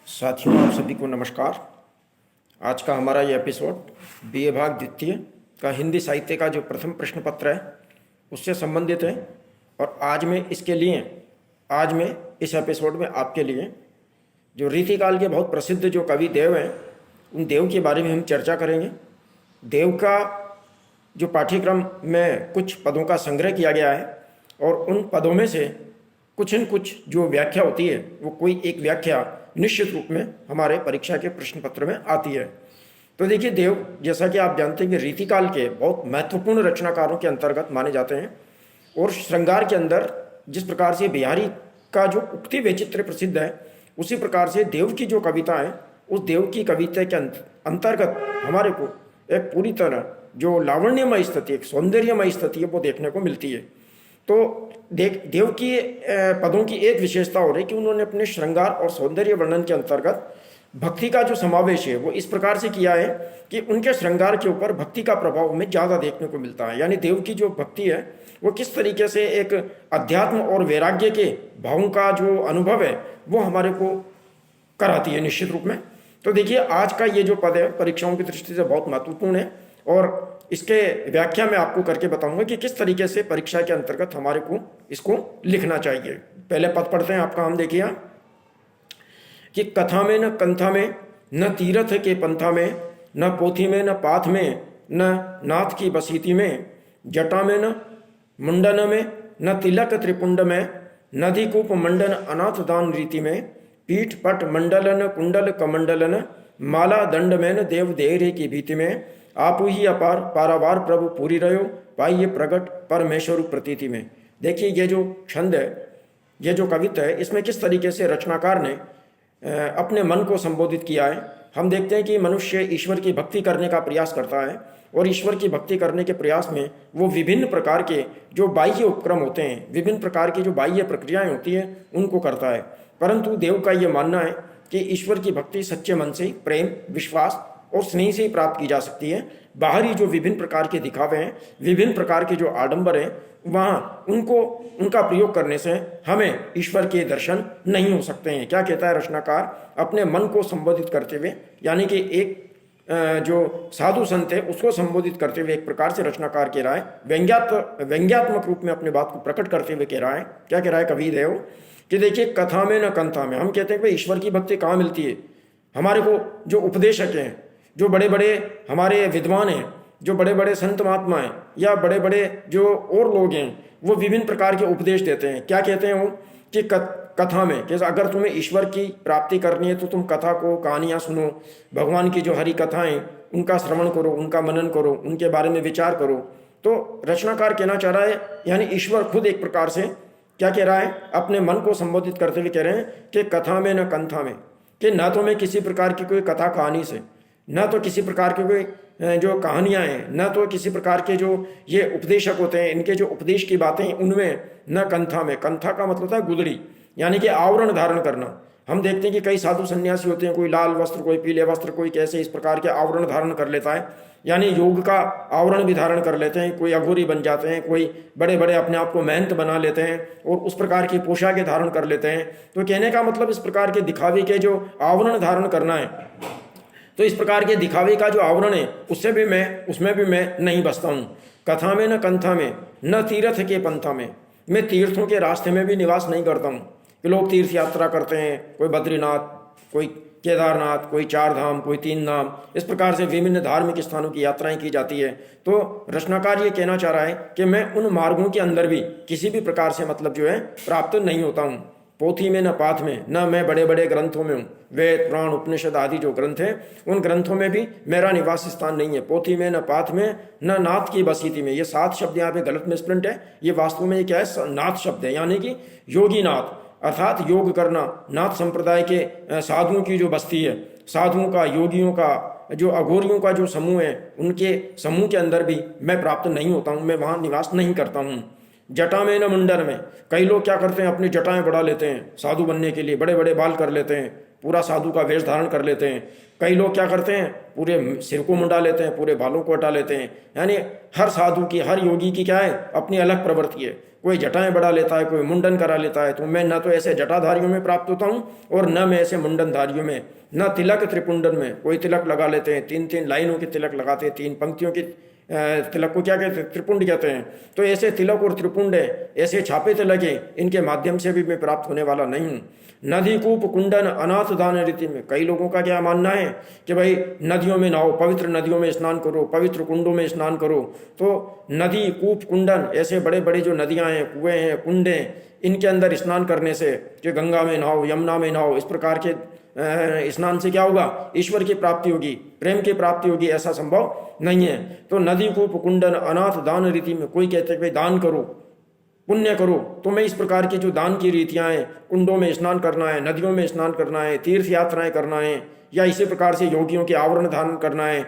साथियों, आप सभी को नमस्कार। आज का हमारा ये एपिसोड बीए भाग द्वितीय का हिंदी साहित्य का जो प्रथम प्रश्न पत्र है उससे संबंधित है। और आज मैं इस एपिसोड में आपके लिए जो रीतिकाल के बहुत प्रसिद्ध जो कवि देव हैं उन देव के बारे में हम चर्चा करेंगे। देव का जो पाठ्यक्रम में कुछ पदों का संग्रह किया गया है और उन पदों में से कुछ न कुछ जो व्याख्या होती है वो कोई एक व्याख्या निश्चित रूप में हमारे परीक्षा के प्रश्न पत्र में आती है। तो देखिए, देव जैसा कि आप जानते हैं कि रीतिकाल के बहुत महत्वपूर्ण रचनाकारों के अंतर्गत माने जाते हैं। और श्रृंगार के अंदर जिस प्रकार से बिहारी का जो उक्ति वैचित्र्य प्रसिद्ध है, उसी प्रकार से देव की जो कविता है उस देव की कविता के अंतर्गत हमारे को एक पूरी तरह जो लावण्यमय स्थिति, एक सौंदर्यमय स्थिति है वो देखने को मिलती है। तो देव की पदों की एक विशेषता हो रही कि उन्होंने अपने श्रृंगार और सौंदर्य वर्णन के अंतर्गत भक्ति का जो समावेश है वो इस प्रकार से किया है कि उनके श्रृंगार के ऊपर भक्ति का प्रभाव हमें ज़्यादा देखने को मिलता है। यानी देव की जो भक्ति है वो किस तरीके से एक अध्यात्म और वैराग्य के भावों का जो अनुभव है वो हमारे को कराती है निश्चित रूप में। तो देखिए, आज का ये जो पद है परीक्षाओं की दृष्टि से बहुत महत्वपूर्ण है और इसके व्याख्या में आपको करके बताऊंगा कि किस तरीके से परीक्षा के अंतर्गत हमारे को इसको लिखना चाहिए। पहले पद पढ़ते हैं। आपका हम देखिए कि कथा में न कंथा में, न तीरथ के पंथा में, न पोथी में, न पाथ में, न नाथ की बसीती में, जटा में न मुंडन में, न तिलक त्रिपुंड में, नदी कूप मंडन अनाथ दान रीति में, पीठ पट मंडलन कुंडल कमंडलन, माला दंड में न देव देहरे की भीति में, आप ही अपार पारावार प्रभु पूरी रहो, पाइये प्रगट परमेश्वर प्रतीति में। देखिए, ये जो छंद है, ये जो कविता है, इसमें किस तरीके से रचनाकार ने अपने मन को संबोधित किया है। हम देखते हैं कि मनुष्य ईश्वर की भक्ति करने का प्रयास करता है और ईश्वर की भक्ति करने के प्रयास में वो विभिन्न प्रकार के जो बाह्य उपक्रम होते हैं, विभिन्न प्रकार की जो बाह्य प्रक्रियाएं होती हैं उनको करता है। परंतु देव का ये मानना है कि ईश्वर की भक्ति सच्चे मन से, प्रेम, विश्वास और स्नेह से ही प्राप्त की जा सकती है। बाहरी जो विभिन्न प्रकार के दिखावे हैं, विभिन्न प्रकार के जो आडंबर हैं, वहाँ उनका प्रयोग करने से हमें ईश्वर के दर्शन नहीं हो सकते हैं। क्या कहता है रचनाकार अपने मन को संबोधित करते हुए, यानी कि एक जो साधु संत है उसको संबोधित करते हुए एक प्रकार से रचनाकार कह रहा है, व्यंग्यात्मक रूप में अपने बात को प्रकट करते हुए कह रहा है। क्या कह रहा है कवि देव कि देखिए, कथा में न कंथा में, हम कहते हैं कि ईश्वर की भक्ति कहाँ मिलती है। हमारे को जो उपदेशक हैं, जो बड़े बड़े हमारे विद्वान हैं, जो बड़े बड़े संत महात्मा हैं या बड़े बड़े जो और लोग हैं, वो विभिन्न प्रकार के उपदेश देते हैं। क्या कहते हैं वो कि कथा में, कि अगर तुम्हें ईश्वर की प्राप्ति करनी है तो तुम कथा को, कहानियाँ सुनो, भगवान की जो हरि कथाएं उनका श्रवण करो, उनका मनन करो, उनके बारे में विचार करो। तो रचनाकार कहना चाह रहा है, यानी ईश्वर खुद एक प्रकार से क्या कह रहा है, अपने मन को संबोधित करते हुए कह रहे हैं कि कथा में न कंथा में, कि न तो मैं किसी प्रकार की कोई कथा कहानी से, न तो किसी प्रकार के कोई जो कहानियाँ हैं, न तो किसी प्रकार के जो ये उपदेशक होते हैं इनके जो उपदेश की बातें उनमें, न कंथा में। कंथा का मतलब था गुदड़ी, यानी कि आवरण धारण करना। हम देखते हैं कि कई साधु सन्यासी होते हैं, कोई लाल वस्त्र, कोई पीले वस्त्र, कोई कैसे इस प्रकार के आवरण धारण कर लेता है, यानी योग का आवरण भी धारण कर लेते हैं। कोई अघोरी बन जाते हैं, कोई बड़े बड़े अपने आप को महंत बना लेते हैं और उस प्रकार की पोशाकें धारण कर लेते हैं। तो कहने का मतलब इस प्रकार के दिखावे के जो आवरण धारण करना है, तो इस प्रकार के दिखावे का जो आवरण है उसमें भी मैं नहीं बसता हूँ। कथा में न कंथा में, न तीर्थ के पंथा में, मैं तीर्थों के रास्ते में भी निवास नहीं करता हूँ। कि लोग तीर्थ यात्रा करते हैं, कोई बद्रीनाथ, कोई केदारनाथ, कोई 4 धाम, कोई 3 धाम, इस प्रकार से विभिन्न धार्मिक स्थानों की यात्राएं की जाती है। तो रचनाकार ये कहना चाह रहा है कि मैं उन मार्गों के अंदर भी किसी भी प्रकार से मतलब जो है प्राप्त नहीं होता हूँ। पोथी में न पाथ में, न मैं बड़े बड़े ग्रंथों में हूँ। वेद, पुराण, उपनिषद आदि जो ग्रंथ हैं उन ग्रंथों में भी मेरा निवास स्थान नहीं है। पोथी में न पाथ में, न नाथ की बसीती में। ये 7 शब्द यहाँ पे गलत मिसप्रिंट है। ये वास्तव में ये क्या है, नाथ शब्द है, यानी कि योगी नाथ, अर्थात योग करना। नाथ संप्रदाय के साधुओं की जो बस्ती है, साधुओं का, योगियों का, जो अघोरियों का जो समूह है, उनके समूह के अंदर भी मैं प्राप्त नहीं होता हूँ, मैं वहाँ निवास नहीं करता हूँ। जटा में न मुंडन में, कई लोग क्या करते हैं, अपनी जटाएं बढ़ा लेते हैं साधु बनने के लिए, बड़े बड़े बाल कर लेते हैं, पूरा साधु का वेश धारण कर लेते हैं। कई लोग क्या करते हैं, पूरे सिर को मुंडा लेते हैं, पूरे बालों को हटा लेते हैं। यानी हर साधु की, हर योगी की क्या है, अपनी अलग प्रवृत्ति है। कोई जटाएं बढ़ा लेता है, कोई मुंडन करा लेता है। तो मैं न तो ऐसे जटाधारियों में प्राप्त होता हूँ और न मैं ऐसे मुंडनधारियों में, न तिलक त्रिपुंडन में। कोई तिलक लगा लेते हैं, 3-3 लाइनों के तिलक लगाते हैं, 3 पंक्तियों की तिलक को क्या कहते हैं, त्रिपुंड कहते हैं। तो ऐसे तिलक और त्रिपुंड है, ऐसे छापे तिलक है, इनके माध्यम से भी मैं प्राप्त होने वाला नहीं हूँ। नदी कूप कुंडन अनाथ दान रीति में कई लोगों का क्या मानना है कि भाई नदियों में नहाओ, पवित्र नदियों में स्नान करो, पवित्र कुंडों में स्नान करो। तो नदी कूप कुंडन, ऐसे बड़े बड़े जो नदियाँ हैं, कुएँ हैं, कुंड हैं, इनके अंदर स्नान करने से, कि गंगा में नहाओ, यमुना में नहाओ, इस प्रकार के स्नान से क्या होगा, ईश्वर की प्राप्ति होगी, प्रेम की प्राप्ति होगी, ऐसा संभव नहीं है। तो नदी कूप कुंडन अनाथ दान रीति में कोई कहते हैं भाई दान करो, पुण्य करो। तो मैं इस प्रकार की जो दान की रीतियाँ हैं, कुंडों में स्नान करना है, नदियों में स्नान करना है, तीर्थ यात्राएं करना है, या इसी प्रकार से योगियों के आवरण धारण करना है,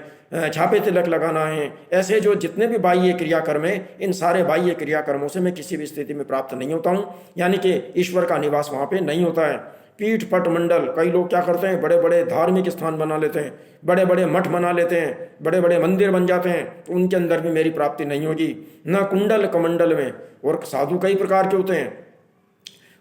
छापे तिलक लगाना है, ऐसे जो जितने भी बाह्य क्रियाकर्म हैं, इन सारे बाह्य क्रियाकर्मों से मैं किसी भी स्थिति में प्राप्त नहीं होता हूँ, यानी कि ईश्वर का निवास वहाँ पे नहीं होता है। पीठ पट मंडल, कई लोग क्या करते हैं, बड़े बड़े धार्मिक स्थान बना लेते हैं, बड़े बड़े मठ बना लेते हैं, बड़े बड़े मंदिर बन जाते हैं, तो उनके अंदर भी मेरी प्राप्ति नहीं होगी। न कुंडल कमंडल में। और साधु कई प्रकार के होते हैं,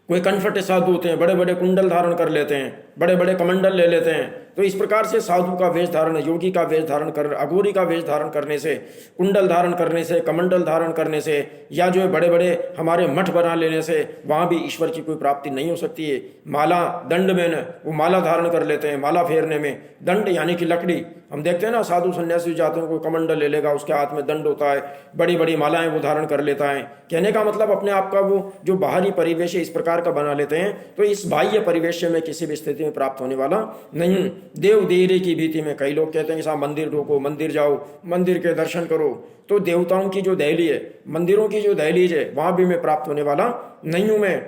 कोई कनफटे साधु होते हैं, बड़े बड़े कुंडल धारण कर लेते हैं, बड़े बड़े कमंडल ले लेते हैं। तो इस प्रकार से साधु का वेश धारण, योगी का वेश धारण कर, अघोरी का वेश धारण करने से, कुंडल धारण करने से, कमंडल धारण करने से, या जो है बड़े बड़े हमारे मठ बना लेने से वहाँ भी ईश्वर की कोई प्राप्ति नहीं हो सकती है। माला दंड में न, वो माला धारण कर लेते हैं, माला फेरने में दंड यानी कि लकड़ी, हम देखते हैं ना साधु सन्यासी जाते हैं, कोई कमंडल ले लेगा, उसके हाथ में दंड होता है, बड़ी बड़ी मालाएं वो धारण कर लेता है। कहने का मतलब अपने आप का वो जो बाहरी परिवेश है इस प्रकार का बना लेते हैं। तो इस बाह्य परिवेश में किसी भी स्थिति में प्राप्त होने वाला नहीं। देव देहरे की भीति में कई लोग कहते हैं कि साहब मंदिर ढूंढो, मंदिर जाओ, मंदिर के दर्शन करो। तो देवताओं की जो दहली है, मंदिरों की जो दहलीज है, वहां भी मैं प्राप्त होने वाला नहीं हूं। मैं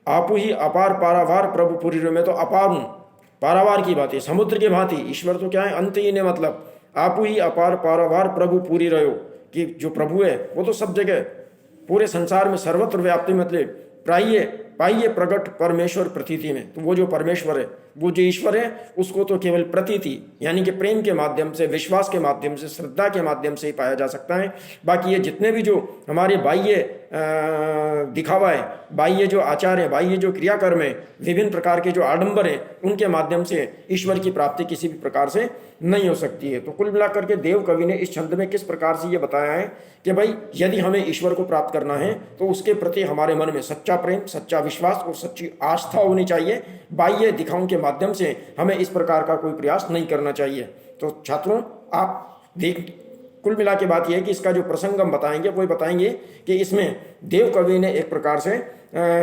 आपू ही अपार पारावार प्रभु पुरी, में तो अपार हूं, पारावार की बात है, समुद्र की भांति। ईश्वर तो क्या है, अंत ही ने, मतलब आपू ही अपार पारावार प्रभु पूरी रहो, कि जो प्रभु है वो तो सब जगह पूरे संसार में सर्वत्र व्याप्ति, मतलब पाइए प्रगट परमेश्वर प्रतीति में। तो वो जो परमेश्वर है, वो जो ईश्वर है, उसको तो केवल प्रतीति यानी कि प्रेम के माध्यम से, विश्वास के माध्यम से, श्रद्धा के माध्यम से ही पाया जा सकता है। बाकी ये जितने भी जो हमारे बाह्य दिखावा है, बाह्य जो आचार है, बाह्य जो क्रियाकर्म है, विभिन्न प्रकार के जो आडंबर है, उनके माध्यम से ईश्वर की प्राप्ति किसी भी प्रकार से नहीं हो सकती है। तो कुल मिलाकर के देव कवि ने इस छंद में किस प्रकार से ये बताया है कि भाई यदि हमें ईश्वर को प्राप्त करना है तो उसके प्रति हमारे मन में सच्चा प्रेम, सच्चा विश्वास और सच्ची आस्था होनी चाहिए। बाह्य दिखाओं के माध्यम से हमें इस प्रकार का कोई प्रयास नहीं करना चाहिए। तो छात्रों, आप देख, कुल मिला के बात यह है कि इसका जो प्रसंग हम बताएंगे वो बताएंगे कि इसमें देव कवि ने एक प्रकार से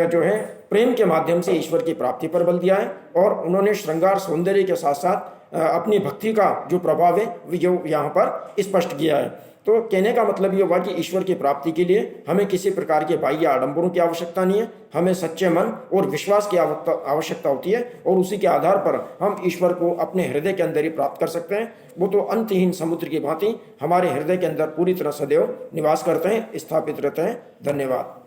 जो है प्रेम के माध्यम से ईश्वर की प्राप्ति पर बल दिया है, और उन्होंने श्रृंगार सौंदर्य के साथ साथ अपनी भक्ति का जो प्रभाव है वो यहाँ पर स्पष्ट किया है। तो कहने का मतलब ये हुआ कि ईश्वर की प्राप्ति के लिए हमें किसी प्रकार के बाह्य आडंबरों की आवश्यकता नहीं है, हमें सच्चे मन और विश्वास की आवश्यकता होती है, और उसी के आधार पर हम ईश्वर को अपने हृदय के अंदर ही प्राप्त कर सकते हैं। वो तो अंतहीन समुद्र की भांति हमारे हृदय के अंदर पूरी तरह सदैव निवास करते हैं, स्थापित रहते हैं। धन्यवाद।